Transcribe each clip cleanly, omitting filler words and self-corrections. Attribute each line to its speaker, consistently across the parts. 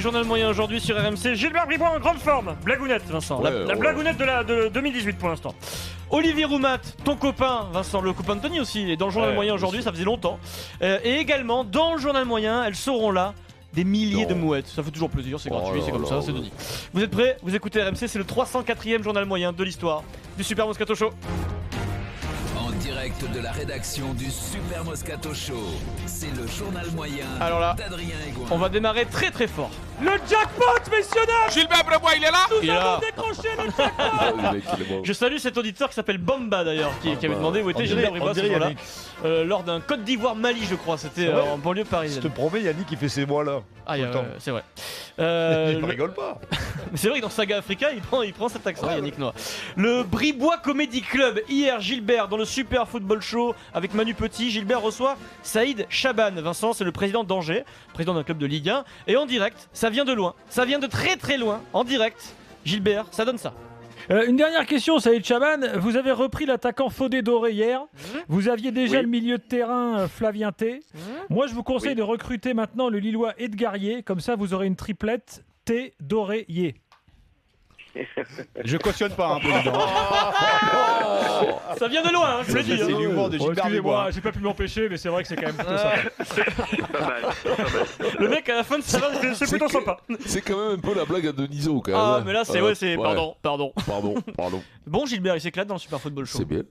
Speaker 1: Journal moyen aujourd'hui sur RMC, Gilbert Bribois en grande forme. Blagounette, Vincent. La blagounette de 2018 pour l'instant. Olivier Roumat, ton copain, Vincent, le copain de Tony aussi, est dans le journal moyen aujourd'hui, ça faisait longtemps. Et également, dans le journal moyen, elles seront là. Des milliers de mouettes, ça fait toujours plaisir, c'est gratuit, c'est comme ça, c'est Denis. Vous êtes prêts? Vous écoutez RMC, c'est le 304e journal moyen de l'histoire du Super Moscato Show.
Speaker 2: En direct de la rédaction du Super Moscato Show, c'est le journal moyen d'Adrien Egoin.
Speaker 1: On va démarrer très très fort. Le jackpot, messieurs dames!
Speaker 3: Gilbert Bribois, il est là?
Speaker 1: Nous avons décroché le jackpot! Je salue cet auditeur qui s'appelle Bamba d'ailleurs, qui avait demandé où était Gilbert Bribois ce jour-là. Lors d'un Côte d'Ivoire-Mali, je crois, c'était en banlieue parisienne.
Speaker 4: Je te promets, Yannick, il fait ces mois-là.
Speaker 1: Ah, c'est vrai.
Speaker 4: Il rigole pas.
Speaker 1: Mais c'est vrai que dans Saga Africa, il prend cet accent, Yannick Noah. Le Bribois Comedy Club. Hier, Gilbert, dans le Super Football Show, avec Manu Petit, Gilbert reçoit Saïd Chaban. Vincent, c'est le président d'Angers, président d'un club de Ligue 1. Et en direct, ça vient de loin, ça vient de très très loin. En direct, Gilbert, ça donne ça.
Speaker 5: Une dernière question, Saïd Chaban. Vous avez repris l'attaquant Fodé Doré hier. Vous aviez déjà le milieu de terrain Flavien T. Moi, je vous conseille de recruter maintenant le Lillois Edgarié. Comme ça, vous aurez une triplette T, Doré, Yé.
Speaker 4: Je cautionne pas, hein, président.
Speaker 1: Ça vient de loin, hein, je vous l'ai dit.
Speaker 4: C'est l'humour de Gilbert Bribois.
Speaker 5: J'ai pas pu m'empêcher, mais c'est vrai que c'est quand même plutôt sympa.
Speaker 1: Le mec, à la fin de sa vanne, c'est plutôt sympa.
Speaker 3: C'est quand même un peu la blague à Denisot, quand même.
Speaker 1: Ah, mais là, c'est. Pardon. Bon, Gilbert, il s'éclate dans le Super Football Show.
Speaker 3: C'est bien.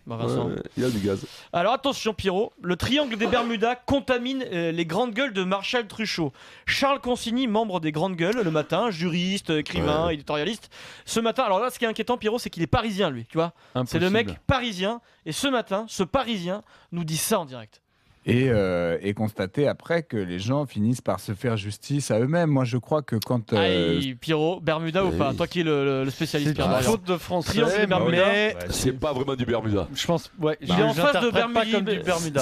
Speaker 1: Vincent.
Speaker 3: Il y a du gaz.
Speaker 1: Alors attention, Pierrot, le triangle des Bermudas contamine les grandes gueules de Marshall Truchot. Charles Consigny, membre des grandes gueules, le matin, juriste, écrivain, éditorialiste. Ce matin, alors là, ce qui est inquiétant, Pierrot, c'est qu'il est parisien, lui, tu vois. C'est le mec parisien. Et ce matin, ce parisien nous dit ça en direct.
Speaker 6: Et constater après que les gens finissent par se faire justice à eux-mêmes. Moi, je crois que quand...
Speaker 1: Pierrot, Bermuda ou pas? Toi qui es le spécialiste.
Speaker 7: C'est une faute de français,
Speaker 3: mais c'est pas vraiment du Bermuda.
Speaker 7: Je pense,
Speaker 1: il est en face de
Speaker 7: Bermuda.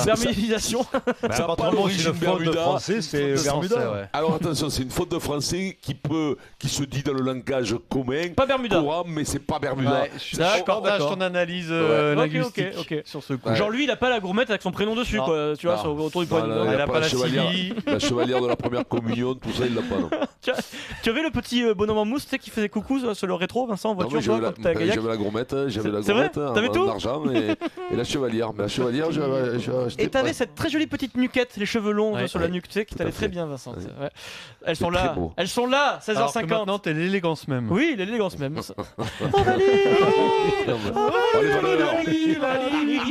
Speaker 1: Bermudisation.
Speaker 4: C'est pas trop l'origine de français, c'est Bermuda.
Speaker 3: Alors attention, c'est une faute de français qui se dit dans le langage commun.
Speaker 1: Pas Bermuda.
Speaker 3: Courant, mais c'est pas Bermuda.
Speaker 7: Je partage ton analyse linguistique sur ce coup.
Speaker 1: Genre lui, il a pas la gourmette avec son prénom dessus, quoi. Tu vois, autour du poignet.
Speaker 3: Elle a pas la chevalière de la première communion, tout ça, il l'a pas, non.
Speaker 1: Tu avais le petit bonhomme en mousse qui faisait coucou sur le rétro, Vincent, en voiture?
Speaker 3: J'avais la gourmette en argent et la chevalière. Mais la chevalière,
Speaker 1: et t'avais cette très jolie petite nuquette, les cheveux longs sur la nuque, tu sais, qui t'allait très bien, Vincent. Elles sont là, 16h50.
Speaker 7: Maintenant, t'es l'élégance même.
Speaker 1: Oui, l'élégance même.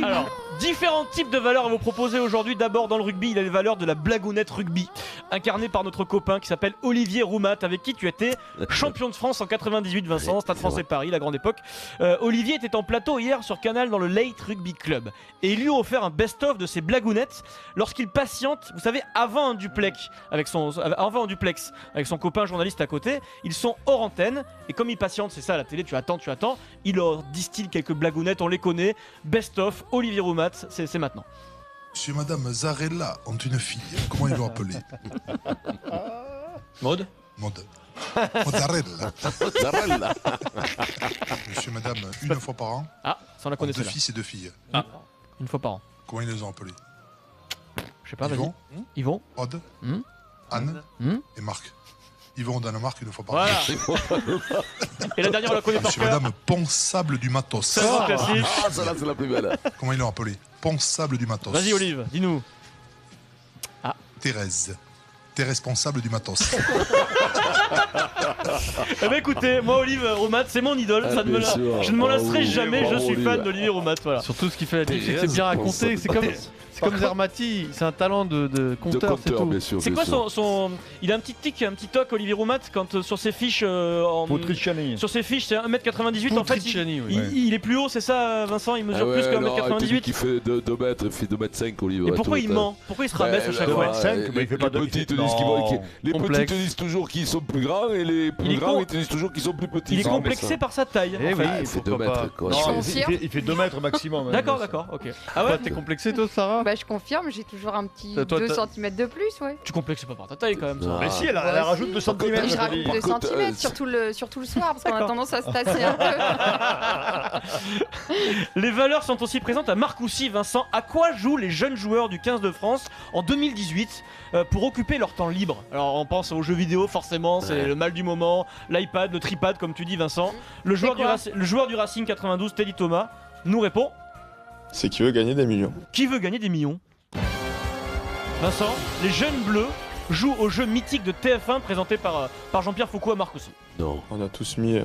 Speaker 1: Alors, différents types de valeurs à vous proposer aujourd'hui. D'abord, dans le rugby, il y a les valeurs de la blagounette rugby, incarnée par notre copain qui s'appelle Olivier Roumat, avec qui tu étais champion de France en 98, Vincent, Stade Français Paris, la grande époque. Olivier était en plateau hier sur Canal dans le Late Rugby Club. Et il lui a offert un best-of de ses blagounettes lorsqu'il patiente, vous savez, avant un duplex, avec son copain journaliste à côté. Ils sont hors antenne. Et comme il patiente, c'est ça à la télé, tu attends. Il leur distille quelques blagounettes, on les connaît. Best-of, Olivier Roumat, c'est maintenant.
Speaker 8: Monsieur et Madame Zarella ont une fille. Comment ils l'ont appelée?
Speaker 1: Maud.
Speaker 8: Mozzarella.
Speaker 3: Zarella.
Speaker 8: Monsieur et Madame, une fois par an.
Speaker 1: Ah, ça on la connaît.
Speaker 8: Deux fils et deux filles.
Speaker 1: Une fois par an.
Speaker 8: Comment ils les ont appelés?
Speaker 1: Je sais pas, vas-y. Yvon.
Speaker 8: Aude. Anne. Et Marc. Ils vont au Danemark une fois par an.
Speaker 1: Voilà. Et la dernière, on la connaît par
Speaker 8: Monsieur
Speaker 1: cœur.
Speaker 8: Madame Ponsable du Matos.
Speaker 1: C'est un classique.
Speaker 3: Ah, celle-là, c'est la plus belle.
Speaker 8: Comment ils l'ont appelé? Ponsable du Matos.
Speaker 1: Vas-y, Olive, dis-nous.
Speaker 8: Thérèse. T'es responsable du matos.
Speaker 1: Eh ben écoutez, moi Olive Roumat, c'est mon idole, je ne m'en lasserai jamais, je suis fan d'Olivier Roumat, voilà.
Speaker 7: Surtout ce qu'il fait là-dessus, c'est que c'est bien raconté, c'est comme Zermati, c'est un talent de conteur, c'est tout.
Speaker 3: Bien sûr,
Speaker 1: c'est quoi son... Il a un petit tic, un petit toc, Olivier Roumat, quand sur ses fiches... sur ses fiches, c'est 1m98, en fait, il est plus haut, c'est ça, Vincent? Il mesure plus que 1m98.
Speaker 3: Il fait 2 mètres, il fait 2m5, Olivier.
Speaker 1: Et pourquoi il ment? Pourquoi il se rabaisse à chaque fois?
Speaker 4: 2m5, mais il fait pas de...
Speaker 3: Les petits te disent toujours qu'ils sont plus grands et les plus grands ils te disent toujours qu'ils sont plus petits.
Speaker 1: Il est complexé par sa taille.
Speaker 7: Eh oui,
Speaker 3: il fait 2 mètres.
Speaker 4: Il fait 2 mètres maximum.
Speaker 1: D'accord, ok.
Speaker 7: Ah ouais, t'es complexé toi, Sarah?
Speaker 9: Bah, je confirme, j'ai toujours un petit
Speaker 7: Toi,
Speaker 9: 2 cm de plus, ouais.
Speaker 1: Tu complexes pas par ta taille quand même. Ça.
Speaker 4: Mais si, elle rajoute 2 cm.
Speaker 9: Je rajoute 2 cm, surtout le soir, parce qu'on a tendance à se tasser un peu.
Speaker 1: Les valeurs sont aussi présentes à Marcoussis, Vincent. À quoi jouent les jeunes joueurs du 15 de France en 2018 pour occuper leur temps libre? Alors on pense aux jeux vidéo forcément, c'est le mal du moment, l'iPad, le tripad comme tu dis Vincent. Le joueur du Racing 92, Teddy Thomas, nous répond.
Speaker 10: C'est qui veut gagner des millions.
Speaker 1: Qui veut gagner des millions? Vincent, les jeunes bleus jouent au jeu mythique de TF1 présenté par Jean-Pierre Foucault à Marcoussis.
Speaker 10: Non. On a tous mis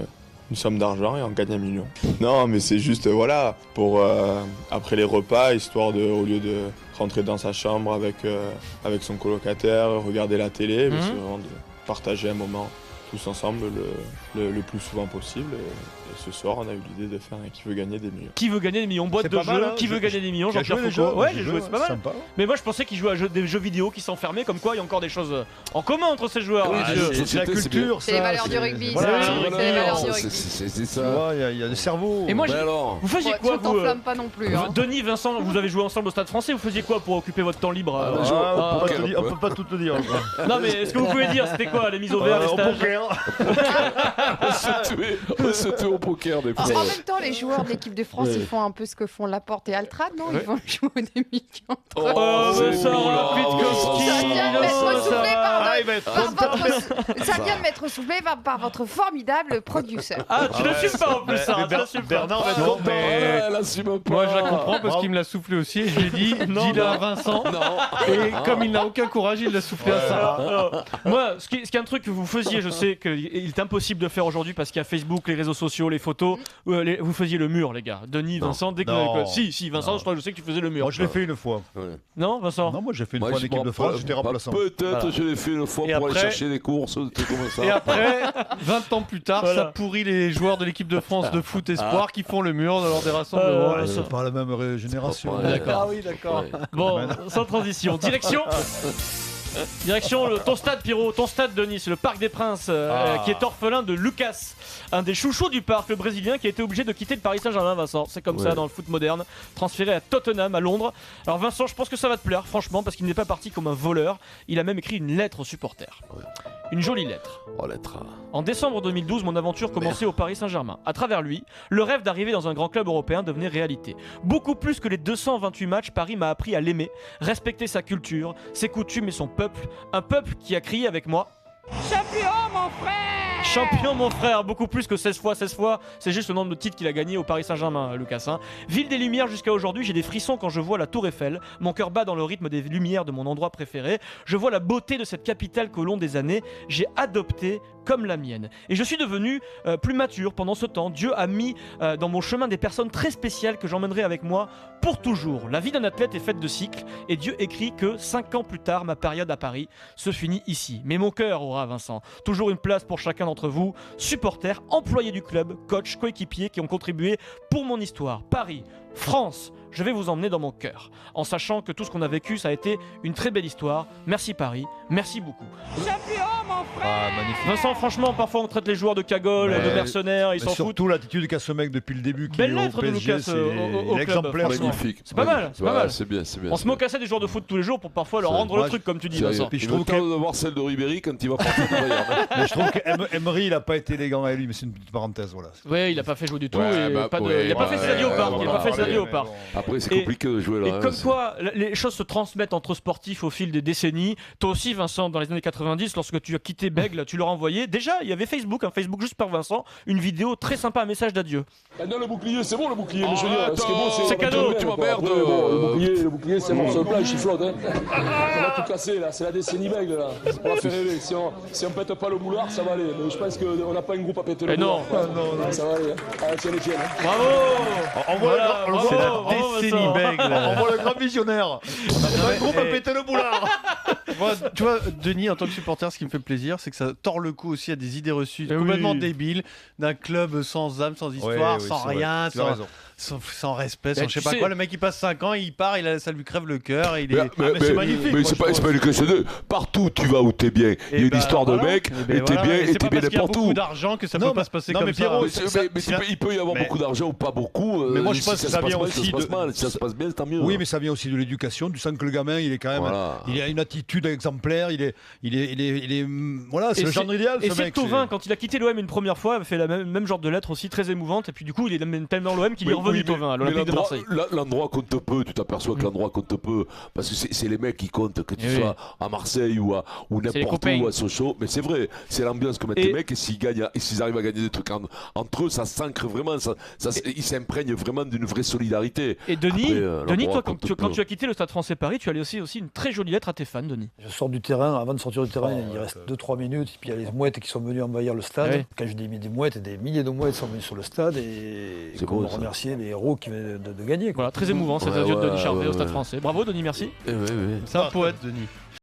Speaker 10: une somme d'argent et on gagne 1 million. Non, mais c'est juste, voilà, pour après les repas, histoire de, au lieu de rentrer dans sa chambre avec son colocataire, regarder la télé, mais c'est vraiment de partager un moment tous ensemble le plus souvent possible. Et ce soir, on a eu l'idée de faire un Qui veut gagner des millions.
Speaker 1: Qui veut gagner des millions? Boîte de jeu, Qui veut gagner des millions? Jean-Pierre Foucault. Ouais, j'ai joué, c'est pas mal.
Speaker 4: Sympa.
Speaker 1: Mais moi, je pensais qu'ils jouaient à des jeux vidéo qui s'enfermaient, comme quoi il y a encore des choses en commun entre ces joueurs.
Speaker 4: C'est la culture,
Speaker 9: c'est les valeurs du rugby. C'est les valeurs du rugby.
Speaker 3: C'est ça.
Speaker 4: Il y a des cerveaux.
Speaker 1: Et moi, vous faisiez quoi,
Speaker 9: tu t'enflammes pas non plus.
Speaker 1: Denis, Vincent, vous avez joué ensemble au Stade Français. Vous faisiez quoi pour occuper votre temps libre?
Speaker 4: On peut pas tout te dire.
Speaker 1: Non, mais est-ce que vous pouvez dire c'était quoi les mises au vert, les stages?
Speaker 3: On se tue au poker des fois.
Speaker 9: En même temps, les joueurs de l'équipe de France, ils font un peu ce que font Laporte et Altrad, non? Ils vont jouer des millions. Ça vient de m'être soufflé par votre formidable producer.
Speaker 1: Ah, tu l'assumes pas en plus, ça.
Speaker 4: Bernard va être content.
Speaker 7: Moi, je la comprends parce qu'il me l'a soufflé aussi. Et je lui ai dit, dis-le à Vincent. Et comme il n'a aucun courage, il l'a soufflé à ça.
Speaker 1: Moi, ce qui est un truc que vous faisiez, je sais qu'il est impossible de faire aujourd'hui parce qu'il y a Facebook, les réseaux sociaux, les photos. Vous faisiez le mur, les gars. Denis, Vincent, dès que Si, Vincent, je sais que tu faisais le mur.
Speaker 4: Moi, je l'ai fait une fois.
Speaker 1: Non, Vincent?
Speaker 4: Non, moi, j'ai fait une fois en équipe de France, j'étais remplaçant.
Speaker 3: Peut-être je l'ai fait une fois pour aller chercher des courses, des trucs comme ça.
Speaker 7: Et après, 20 ans plus tard, ça pourrit les joueurs de l'équipe de France de foot espoir qui font le mur lors des rassemblements.
Speaker 4: C'est pas la même génération.
Speaker 1: D'accord. Ah oui, d'accord. Bon, sans transition. Direction ton stade, Pierrot, ton stade de Nice, le Parc des Princes, qui est orphelin de Lucas, un des chouchous du parc, le Brésilien qui a été obligé de quitter le Paris Saint-Germain, Vincent. C'est comme ça dans le foot moderne, transféré à Tottenham, à Londres. Alors Vincent, je pense que ça va te plaire, franchement, parce qu'il n'est pas parti comme un voleur. Il a même écrit une lettre aux supporters. Une jolie lettre.
Speaker 3: Oh, lettre.
Speaker 1: En décembre 2012, mon aventure commençait au Paris Saint-Germain. À travers lui, le rêve d'arriver dans un grand club européen devenait réalité. Beaucoup plus que les 228 matchs, Paris m'a appris à l'aimer, respecter sa culture, ses coutumes et son peuple. Un peuple qui a crié avec moi « Champion, mon frère !» Champion, mon frère, beaucoup plus que 16 fois, c'est juste le nombre de titres qu'il a gagné au Paris Saint-Germain, Lucas. Ville des Lumières jusqu'à aujourd'hui, j'ai des frissons quand je vois la Tour Eiffel, mon cœur bat dans le rythme des lumières de mon endroit préféré, je vois la beauté de cette capitale qu'au long des années, j'ai adopté comme la mienne. Et je suis devenu plus mature pendant ce temps. Dieu a mis dans mon chemin des personnes très spéciales que j'emmènerai avec moi pour toujours. La vie d'un athlète est faite de cycles et Dieu écrit que 5 ans plus tard, ma période à Paris se finit ici. Mais mon cœur aura, Vincent, toujours une place pour chacun d'entre vous, supporters, employés du club, coachs, coéquipiers qui ont contribué pour mon histoire. Paris, France, je vais vous emmener dans mon cœur, en sachant que tout ce qu'on a vécu, ça a été une très belle histoire. Merci Paris, merci beaucoup. Champion, mon frère! Vincent, franchement, parfois on traite les joueurs de cagoles, de mercenaires, ils s'en foutent.
Speaker 4: Surtout l'attitude qu'a ce mec depuis le début.
Speaker 1: Belle lettre de Lucas au
Speaker 4: exemplaire,
Speaker 1: magnifique. C'est pas mal, c'est pas mal.
Speaker 3: C'est bien.
Speaker 1: On se moquait des joueurs de foot tous les jours pour parfois leur rendre le truc, comme tu dis, Vincent.
Speaker 3: Puis je trouve de voir celle de Ribéry quand il va partir de Bayern.
Speaker 4: Mais je trouve qu'Emery, il a pas été élégant avec lui, mais c'est une petite parenthèse, voilà.
Speaker 1: Ouais, il a pas fait jouer du tout. Il a pas fait Sadio au parc.
Speaker 3: Après, c'est compliqué de jouer là.
Speaker 1: Et comme quoi, les choses se transmettent entre sportifs au fil des décennies. Toi aussi, Vincent, dans les années 90, lorsque tu as quitté Bègle, tu leur as envoyé. Déjà, il y avait Facebook, un Facebook juste par Vincent, une vidéo très sympa, un message d'adieu.
Speaker 11: Non, le bouclier, c'est bon le bouclier. Mais je veux dire, ce qui est bon,
Speaker 1: c'est cadeau.
Speaker 3: Tu m'emmerdes.
Speaker 11: Le bouclier, c'est bon sur le plat, il chiflote. On va tout casser là, c'est la décennie Bègle là. On va faire rêver. Si on pète pas le boulard, ça va aller. Mais je pense qu'on n'a pas un groupe à péter le boulard. Non. Ça va aller. Allez, tiens les tiens.
Speaker 1: Bravo.
Speaker 7: C'est la décennie Bègle.
Speaker 4: On voit le grand visionnaire. Un groupe à péter le boulard.
Speaker 7: Moi, tu vois, Denis, en tant que supporter, ce qui me fait plaisir, c'est que ça tord le cou aussi à des idées reçues complètement débiles d'un club sans âme, sans histoire, sans rien, sans respect, sans je sais pas quoi. Le mec, il passe 5 ans, il part, ça lui crève le cœur. C'est magnifique.
Speaker 3: Mais c'est pas une question de partout tu vas où t'es bien. Il y a une histoire de mec, et t'es bien
Speaker 7: n'importe où.
Speaker 3: Il y a
Speaker 7: beaucoup d'argent que ça peut pas se passer comme ça.
Speaker 3: Il peut y avoir beaucoup d'argent ou pas beaucoup.
Speaker 4: Mais moi je pense que ça vient aussi
Speaker 3: si ça se passe bien, tant mieux.
Speaker 4: Oui, mais ça vient aussi de l'éducation. Tu sens que le gamin, il est quand même, il a une attitude exemplaire. Voilà, c'est le genre idéal.
Speaker 1: Et c'est Thauvin, quand il a quitté l'OM une première fois, il a fait la même genre de lettre aussi très émouvante. Et puis du coup, il est tellement l'OM qu'il est revenu Thauvin à l'Olympique de Marseille.
Speaker 3: L'endroit compte peu. Tu t'aperçois que l'endroit compte peu parce que c'est les mecs qui comptent, que tu sois à Marseille ou n'importe où à Sochaux. Mais c'est vrai, c'est l'ambiance que mettent les mecs, et s'ils arrivent à gagner des trucs entre eux, ça s'ancre vraiment, ils s'imprègnent vraiment d'une vraie solidarité.
Speaker 1: Et Denis, toi, quand tu as quitté le Stade Français Paris, tu as laissé aussi une très jolie lettre à tes fans, Denis.
Speaker 12: Je sors du terrain, avant de sortir du terrain, il reste 2-3 minutes, et puis il y a les mouettes qui sont venues envahir le stade. Quand je dis des mouettes, des milliers de mouettes sont venues sur le stade, et on remercier les héros qui viennent de gagner.
Speaker 1: Voilà, très émouvant, cette adieu de Denis Charvet au Stade Français. Bravo Denis, merci.
Speaker 7: C'est un poète, Denis.